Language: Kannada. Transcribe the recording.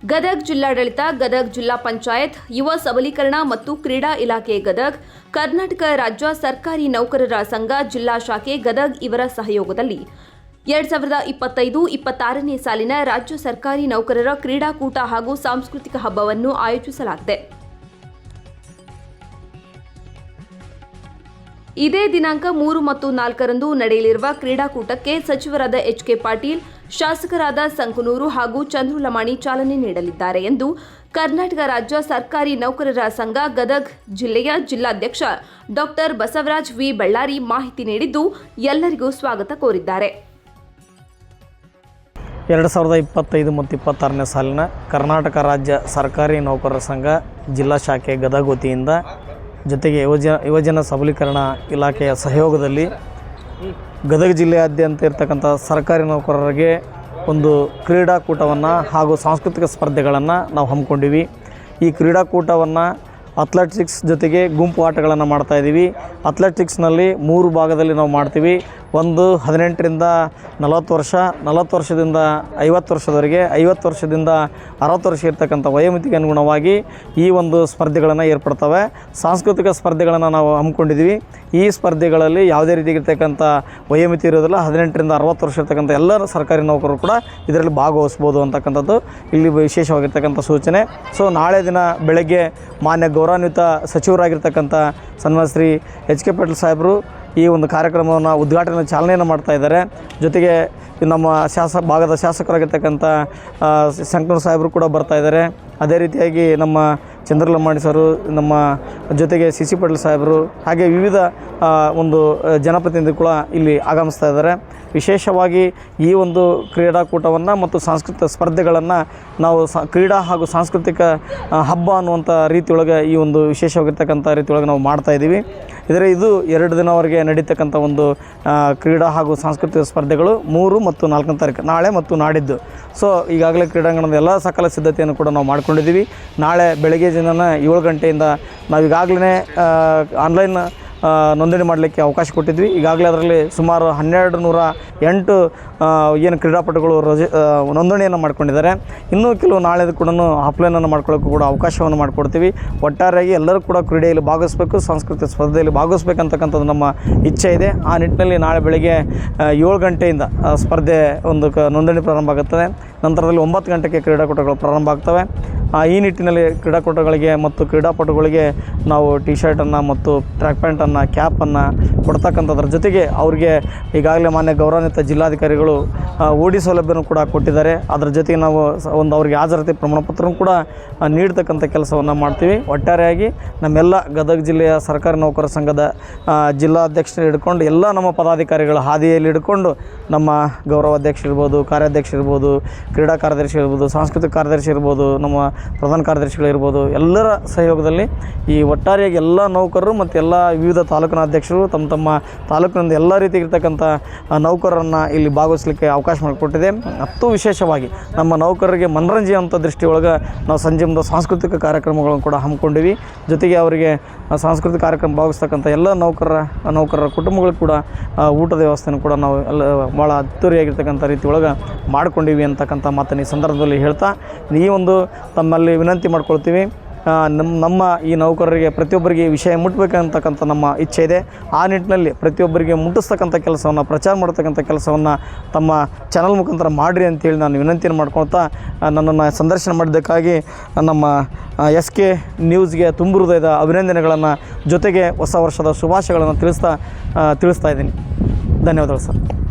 ಗದಗ ಜಿಲ್ಲಾಡಳಿತ, ಗದಗ ಜಿಲ್ಲಾ ಪಂಚಾಯತ್, ಯುವ ಸಬಲೀಕರಣ ಮತ್ತು ಕ್ರೀಡಾ ಇಲಾಖೆ ಗದಗ, ಕರ್ನಾಟಕ ರಾಜ್ಯ ಸರ್ಕಾರಿ ನೌಕರರ ಸಂಘ ಜಿಲ್ಲಾ ಶಾಖೆ ಗದಗ ಇವರ ಸಹಯೋಗದಲ್ಲಿ 2025-26ನೇ ಸಾಲಿನ ರಾಜ್ಯ ಸರ್ಕಾರಿ ನೌಕರರ ಕ್ರೀಡಾಕೂಟ ಹಾಗೂ ಸಾಂಸ್ಕೃತಿಕ ಹಬ್ಬವನ್ನು ಆಯೋಜಿಸಲಾಗಿದೆ. ಇದೇ ದಿನಾಂಕ 3 ಮತ್ತು 4ರಂದು ನಡೆಯಲಿರುವ ಕ್ರೀಡಾಕೂಟಕ್ಕೆ ಸಚಿವರಾದ ಎಚ್.ಕೆ. ಪಾಟೀಲ್, ಶಾಸಕರಾದ ಸಂಕನೂರು ಹಾಗೂ ಚಂದ್ರುಲಮಾಣಿ ಚಾಲನೆ ನೀಡಲಿದ್ದಾರೆ ಎಂದು ಕರ್ನಾಟಕ ರಾಜ್ಯ ಸರ್ಕಾರಿ ನೌಕರರ ಸಂಘ ಗದಗ ಜಿಲ್ಲೆಯ ಜಿಲ್ಲಾಧ್ಯಕ್ಷ ಡಾ. ಬಸವರಾಜ ವಿ. ಬಳ್ಳಾರಿ ಮಾಹಿತಿ ನೀಡಿದ್ದು, ಎಲ್ಲರಿಗೂ ಸ್ವಾಗತ ಕೋರಿದ್ದಾರೆ. 2025 ಮತ್ತು 26ನೇ ಸಾಲಿನ ಕರ್ನಾಟಕ ರಾಜ್ಯ ಸರ್ಕಾರಿ ನೌಕರರ ಸಂಘ ಜಿಲ್ಲಾ ಶಾಖೆ ಗದಗ ವತಿಯಿಂದ ಜೊತೆಗೆ ಯುವಜನ ಸಬಲೀಕರಣ ಇಲಾಖೆಯ ಸಹಯೋಗದಲ್ಲಿ ಗದಗ ಜಿಲ್ಲೆಯಾದ್ಯಂತ ಇರತಕ್ಕಂಥ ಸರ್ಕಾರಿ ನೌಕರರಿಗೆ ಒಂದು ಕ್ರೀಡಾಕೂಟವನ್ನು ಹಾಗೂ ಸಾಂಸ್ಕೃತಿಕ ಸ್ಪರ್ಧೆಗಳನ್ನು ನಾವು ಹಮ್ಮಿಕೊಂಡಿವಿ. ಈ ಕ್ರೀಡಾಕೂಟವನ್ನು ಅಥ್ಲೆಟಿಕ್ಸ್ ಜೊತೆಗೆ ಗುಂಪು ಆಟಗಳನ್ನು ಮಾಡ್ತಾಯಿದ್ದೀವಿ. ಅಥ್ಲೆಟಿಕ್ಸ್ನಲ್ಲಿ 3 ಭಾಗದಲ್ಲಿ ನಾವು ಮಾಡ್ತೀವಿ. ಒಂದು 18ರಿಂದ 40 ವರ್ಷ, 40 ವರ್ಷದಿಂದ 50 ವರ್ಷದವರೆಗೆ, 50 ವರ್ಷದಿಂದ 60 ವರ್ಷ ಇರ್ತಕ್ಕಂಥ ವಯೋಮಿತಿಗೆ ಅನುಗುಣವಾಗಿ ಈ ಒಂದು ಸ್ಪರ್ಧೆಗಳನ್ನು ಏರ್ಪಡ್ತವೆ. ಸಾಂಸ್ಕೃತಿಕ ಸ್ಪರ್ಧೆಗಳನ್ನು ನಾವು ಹಮ್ಮಿಕೊಂಡಿದ್ದೀವಿ. ಈ ಸ್ಪರ್ಧೆಗಳಲ್ಲಿ ಯಾವುದೇ ರೀತಿಯಾಗಿರ್ತಕ್ಕಂಥ ವಯೋಮಿತಿ ಇರೋದಿಲ್ಲ. 18ರಿಂದ 60 ವರ್ಷ ಇರ್ತಕ್ಕಂಥ ಎಲ್ಲ ಸರ್ಕಾರಿ ನೌಕರರು ಕೂಡ ಇದರಲ್ಲಿ ಭಾಗವಹಿಸ್ಬೋದು ಅಂತಕ್ಕಂಥದ್ದು ಇಲ್ಲಿ ವಿಶೇಷವಾಗಿರ್ತಕ್ಕಂಥ ಸೂಚನೆ. ಸೊ ನಾಳೆ ದಿನ ಬೆಳಗ್ಗೆ ಮಾನ್ಯ ಗೌರವಾನ್ವಿತ ಸಚಿವರಾಗಿರ್ತಕ್ಕಂಥ ಸನ್ಮಾನ್ಯ ಶ್ರೀ ಎಚ್.ಕೆ. ಪಾಟೀಲ್ ಸಾಹೇಬರು ಈ ಒಂದು ಕಾರ್ಯಕ್ರಮವನ್ನು ಉದ್ಘಾಟನೆ ಚಾಲನೆಯನ್ನು ಮಾಡ್ತಾ ಇದ್ದಾರೆ. ಜೊತೆಗೆ ನಮ್ಮ ಭಾಗದ ಶಾಸಕರಾಗಿರ್ತಕ್ಕಂಥ ಸಂಕನೂರು ಸಾಹೇಬರು ಕೂಡ ಬರ್ತಾ ಇದ್ದಾರೆ. ಅದೇ ರೀತಿಯಾಗಿ ನಮ್ಮ ಚಂದ್ರಲಮಾಣಿ ಸರು, ನಮ್ಮ ಜೊತೆಗೆ ಸಿ ಪಾಟೀಲ್ ಸಾಹೇಬರು, ಹಾಗೆ ವಿವಿಧ ಒಂದು ಜನಪ್ರತಿನಿಧಿಗಳು ಕೂಡ ಇಲ್ಲಿ ಆಗಮಿಸ್ತಾ ಇದ್ದಾರೆ. ವಿಶೇಷವಾಗಿ ಈ ಒಂದು ಕ್ರೀಡಾಕೂಟವನ್ನು ಮತ್ತು ಸಾಂಸ್ಕೃತಿಕ ಸ್ಪರ್ಧೆಗಳನ್ನು ನಾವು ಕ್ರೀಡಾ ಹಾಗೂ ಸಾಂಸ್ಕೃತಿಕ ಹಬ್ಬ ಅನ್ನುವಂಥ ರೀತಿಯೊಳಗೆ ಈ ಒಂದು ವಿಶೇಷವಾಗಿರ್ತಕ್ಕಂಥ ರೀತಿಯೊಳಗೆ ನಾವು ಮಾಡ್ತಾಯಿದ್ದೀವಿ. ಇದು 2 ದಿನವರೆಗೆ ನಡೀತಕ್ಕಂಥ ಒಂದು ಕ್ರೀಡಾ ಹಾಗೂ ಸಾಂಸ್ಕೃತಿಕ ಸ್ಪರ್ಧೆಗಳು 3 ಮತ್ತು 4ನೇ ತಾರೀಕು, ನಾಳೆ ಮತ್ತು ನಾಡಿದ್ದು. ಸೊ ಈಗಾಗಲೇ ಕ್ರೀಡಾಂಗಣದ ಎಲ್ಲ ಸಕಲ ಸಿದ್ಧತೆಯನ್ನು ಕೂಡ ನಾವು ಮಾಡ್ಕೊಂಡಿದ್ದೀವಿ. ನಾಳೆ ಬೆಳಗ್ಗೆ ದಿನ 7 ಗಂಟೆಯಿಂದ ನಾವು ಈಗಾಗಲೇ ಆನ್ಲೈನ್ ನೋಂದಣಿ ಮಾಡಲಿಕ್ಕೆ ಅವಕಾಶ ಕೊಟ್ಟಿದ್ವಿ. ಈಗಾಗಲೇ ಅದರಲ್ಲಿ ಸುಮಾರು 1208 ಏನು ಕ್ರೀಡಾಪಟುಗಳು ನೋಂದಣಿಯನ್ನು ಮಾಡ್ಕೊಂಡಿದ್ದಾರೆ. ಇನ್ನೂ ಕೆಲವು ನಾಳೆ ಕೂಡ ಆಫ್ಲೈನನ್ನು ಮಾಡ್ಕೊಳ್ಳೋಕ್ಕೂ ಕೂಡ ಅವಕಾಶವನ್ನು ಮಾಡಿಕೊಡ್ತೀವಿ. ಒಟ್ಟಾರೆಯಾಗಿ ಎಲ್ಲರೂ ಕೂಡ ಕ್ರೀಡೆಯಲ್ಲಿ ಭಾಗವಹಿಸಬೇಕು, ಸಾಂಸ್ಕೃತಿಕ ಸ್ಪರ್ಧೆಯಲ್ಲಿ ಭಾಗವಹಿಸಬೇಕಂತಕ್ಕಂಥದ್ದು ನಮ್ಮ ಇಚ್ಛೆ ಇದೆ. ಆ ನಿಟ್ಟಿನಲ್ಲಿ ನಾಳೆ ಬೆಳಗ್ಗೆ 7 ಗಂಟೆಯಿಂದ ಸ್ಪರ್ಧೆ ಒಂದು ನೋಂದಣಿ ಪ್ರಾರಂಭ ಆಗುತ್ತದೆ. ನಂತರದಲ್ಲಿ 9 ಗಂಟೆಗೆ ಕ್ರೀಡಾಕೂಟಗಳು ಪ್ರಾರಂಭ ಆಗ್ತವೆ. ಈ ನಿಟ್ಟಿನಲ್ಲಿ ಕ್ರೀಡಾಕೂಟಗಳಿಗೆ ಮತ್ತು ಕ್ರೀಡಾಪಟುಗಳಿಗೆ ನಾವು ಟಿ ಶರ್ಟನ್ನು ಮತ್ತು ಟ್ರ್ಯಾಕ್ ಪ್ಯಾಂಟನ್ನು, ಕ್ಯಾಪನ್ನು ಕೊಡ್ತಕ್ಕಂಥದ್ರ ಜೊತೆಗೆ ಅವರಿಗೆ ಈಗಾಗಲೇ ಮಾನ್ಯ ಗೌರವಾನ್ವಿತ ಜಿಲ್ಲಾಧಿಕಾರಿಗಳು ಓಡಿ ಸೌಲಭ್ಯನೂ ಕೂಡ ಕೊಟ್ಟಿದ್ದಾರೆ. ಅದರ ಜೊತೆಗೆ ನಾವು ಒಂದು ಅವರಿಗೆ ಹಾಜರಾತಿ ಪ್ರಮಾಣಪತ್ರನೂ ಕೂಡ ನೀಡ್ತಕ್ಕಂಥ ಕೆಲಸವನ್ನು ಮಾಡ್ತೀವಿ. ಒಟ್ಟಾರೆಯಾಗಿ ನಮ್ಮೆಲ್ಲ ಗದಗ ಜಿಲ್ಲೆಯ ಸರ್ಕಾರಿ ನೌಕರರ ಸಂಘದ ಜಿಲ್ಲಾಧ್ಯಕ್ಷರು ಹಿಡ್ಕೊಂಡು ಎಲ್ಲ ನಮ್ಮ ಪದಾಧಿಕಾರಿಗಳ ಹಾದಿಯಲ್ಲಿ ಹಿಡ್ಕೊಂಡು ನಮ್ಮ ಗೌರವಾಧ್ಯಕ್ಷ ಇರ್ಬೋದು, ಕಾರ್ಯಾಧ್ಯಕ್ಷ ಇರ್ಬೋದು, ಕ್ರೀಡಾ ಕಾರ್ಯದರ್ಶಿ ಇರ್ಬೋದು, ಸಾಂಸ್ಕೃತಿಕ ಕಾರ್ಯದರ್ಶಿ ಇರ್ಬೋದು, ನಮ್ಮ ಪ್ರಧಾನ ಕಾರ್ಯದರ್ಶಿಗಳಿರ್ಬೋದು, ಎಲ್ಲರ ಸಹಯೋಗದಲ್ಲಿ ಈ ಒಟ್ಟಾರೆಯಾಗಿ ಎಲ್ಲ ನೌಕರರು ಮತ್ತು ಎಲ್ಲ ವಿವಿಧ ತಾಲೂಕಿನ ಅಧ್ಯಕ್ಷರು ತಮ್ಮ ತಾಲೂಕಿನಿಂದ ಎಲ್ಲ ರೀತಿಯಾಗಿರ್ತಕ್ಕಂಥ ನೌಕರರನ್ನು ಇಲ್ಲಿ ಭಾಗವಹಿಸಲಿಕ್ಕೆ ಅವಕಾಶ ಮಾಡಿಕೊಟ್ಟಿದೆ. ಅಷ್ಟು ವಿಶೇಷವಾಗಿ ನಮ್ಮ ನೌಕರರಿಗೆ ಮನರಂಜನೆ ಅಂತ ದೃಷ್ಟಿಯೊಳಗೆ ನಾವು ಸಂಜೆ ಮುಂದೆ ಸಾಂಸ್ಕೃತಿಕ ಕಾರ್ಯಕ್ರಮಗಳನ್ನು ಕೂಡ ಹಮ್ಮಿಕೊಂಡಿವಿ. ಜೊತೆಗೆ ಅವರಿಗೆ ಸಾಂಸ್ಕೃತಿಕ ಕಾರ್ಯಕ್ರಮ ಭಾಗವಹಿಸ್ತಕ್ಕಂಥ ಎಲ್ಲ ನೌಕರರ ಕುಟುಂಬಗಳಿಗೆ ಕೂಡ ಊಟದ ವ್ಯವಸ್ಥೆಯನ್ನು ಕೂಡ ನಾವು ಎಲ್ಲ ಭಾಳ ಅದ್ದೂರಿಯಾಗಿರ್ತಕ್ಕಂಥ ರೀತಿಯೊಳಗೆ ಮಾಡ್ಕೊಂಡಿವಿ ಅಂತಕ್ಕಂಥ ಮಾತನ್ನು ಈ ಸಂದರ್ಭದಲ್ಲಿ ಹೇಳ್ತಾ ಈ ಒಂದು ತಮ್ಮಲ್ಲಿ ವಿನಂತಿ ಮಾಡ್ಕೊಳ್ತೀವಿ. ನಮ್ಮ ಈ ನೌಕರರಿಗೆ ಪ್ರತಿಯೊಬ್ಬರಿಗೆ ವಿಷಯ ಮುಟ್ಟಬೇಕಂತಕ್ಕಂಥ ನಮ್ಮ ಇಚ್ಛೆ ಇದೆ. ಆ ನಿಟ್ಟಿನಲ್ಲಿ ಪ್ರತಿಯೊಬ್ಬರಿಗೆ ಮುಟ್ಟಿಸ್ತಕ್ಕಂಥ ಕೆಲಸವನ್ನು, ಪ್ರಚಾರ ಮಾಡ್ತಕ್ಕಂಥ ಕೆಲಸವನ್ನು ತಮ್ಮ ಚಾನಲ್ ಮುಖಾಂತರ ಮಾಡಿರಿ ಅಂತೇಳಿ ನಾನು ವಿನಂತಿಯನ್ನು ಮಾಡ್ಕೊಳ್ತಾ ನನ್ನನ್ನು ಸಂದರ್ಶನ ಮಾಡಿದ್ದಕ್ಕಾಗಿ ನಮ್ಮ SK ನ್ಯೂಸ್ಗೆ ತುಂಬ ಹೃದಯದ ಅಭಿನಂದನೆಗಳನ್ನು ಜೊತೆಗೆ ಹೊಸ ವರ್ಷದ ಶುಭಾಶಯಗಳನ್ನು ತಿಳಿಸ್ತಾ ಇದ್ದೀನಿ. ಧನ್ಯವಾದಗಳು ಸರ್.